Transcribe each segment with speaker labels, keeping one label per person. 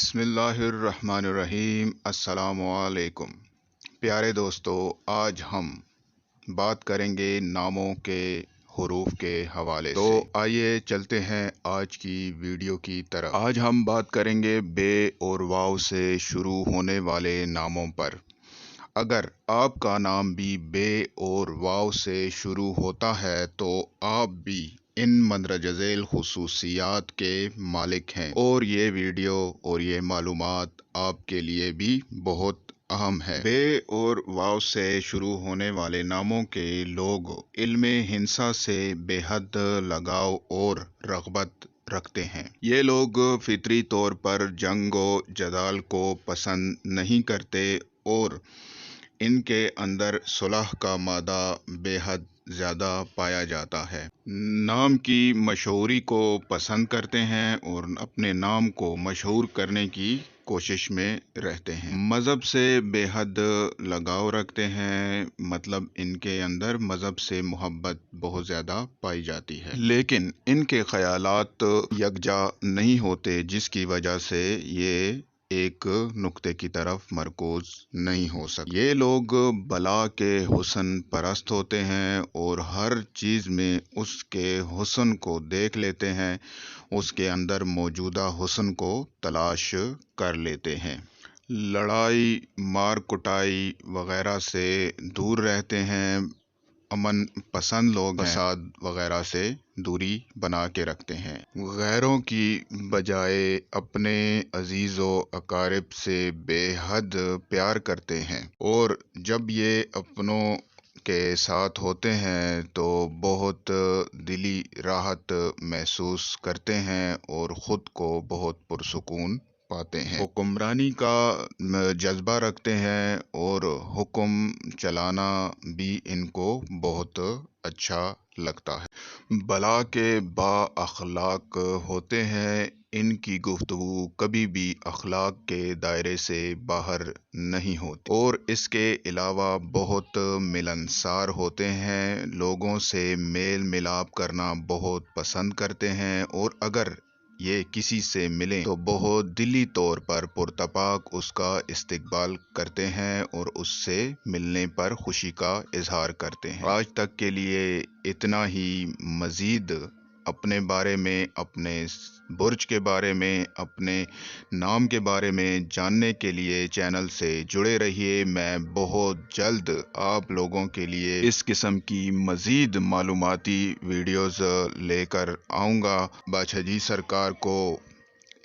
Speaker 1: बिस्मिल्लाहिर्रहमानिर्रहीम। अस्सलाम वालेकुम। प्यारे दोस्तों, आज हम बात करेंगे नामों के हुरूफ के हवाले से। तो आइए चलते हैं आज की वीडियो की तरफ। आज हम बात करेंगे बे और वाव से शुरू होने वाले नामों पर। अगर आपका नाम भी बे और वाव से शुरू होता है तो आप भी इन मंदरजज़ेल खुसूसियात के मालिक हैं, और ये वीडियो और ये मालूमात आपके लिए भी बहुत अहम है। बे और वाव से शुरू होने वाले नामों के लोग इल्मे हिंसा से बेहद लगाव और रग़बत रखते हैं। ये लोग फितरी तौर पर जंग व जदाल को पसंद नहीं करते और इनके अंदर सुलह का मादा बेहद ज़्यादा पाया जाता है। नाम की मशहूरी को पसंद करते हैं और अपने नाम को मशहूर करने की कोशिश में रहते हैं। मज़हब से बेहद लगाव रखते हैं, मतलब इनके अंदर मज़हब से मोहब्बत बहुत ज़्यादा पाई जाती है। लेकिन इनके ख़यालात यकजा नहीं होते, जिसकी वजह से ये एक नुक्ते की तरफ मरकूज नहीं हो सकते। ये लोग बला के हुस्न परस्त होते हैं और हर चीज़ में उसके हुस्न को देख लेते हैं, उसके अंदर मौजूदा हुस्न को तलाश कर लेते हैं। लड़ाई मार कुटाई वगैरह से दूर रहते हैं। अमन पसंद लोग फसाद वगैरह से दूरी बना के रखते हैं। गैरों की बजाय अपने अजीज़ व अकारिब से बेहद प्यार करते हैं, और जब ये अपनों के साथ होते हैं तो बहुत दिली राहत महसूस करते हैं और ख़ुद को बहुत पुरसुकून पाते हैं। हुक्मरानी का जज्बा रखते हैं और हुक्म चलाना भी इनको बहुत अच्छा लगता है। बला के बा अखलाक होते हैं। इनकी गुफ्तगू कभी भी अखलाक के दायरे से बाहर नहीं होती, और इसके अलावा बहुत मिलनसार होते हैं। लोगों से मेल मिलाप करना बहुत पसंद करते हैं, और अगर ये किसी से मिलें तो बहुत दिली तौर पर पुरतपाक उसका इस्तकबाल करते हैं और उससे मिलने पर खुशी का इजहार करते हैं। आज तक के लिए इतना ही। मज़ीद अपने बारे में, अपने बुर्ज के बारे में, अपने नाम के बारे में जानने के लिए चैनल से जुड़े रहिए। मैं बहुत जल्द आप लोगों के लिए इस किस्म की मज़ीद मालूमाती वीडियोज़ लेकर आऊँगा। बादशाह जी सरकार को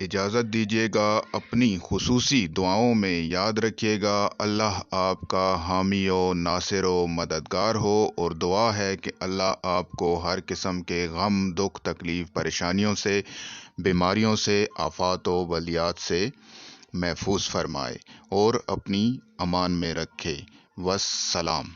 Speaker 1: इजाज़त दीजिएगा। अपनी खुसूसी दुआओं में याद रखिएगा। अल्लाह आपका हामी व नासिर व मददगार हो, और दुआ है कि अल्लाह आपको हर किस्म के गम, दुख, तकलीफ़, परेशानियों से, बीमारियों से, आफ़ात व बलियात से महफूज फरमाए और अपनी अमान में रखे। वस्सलाम।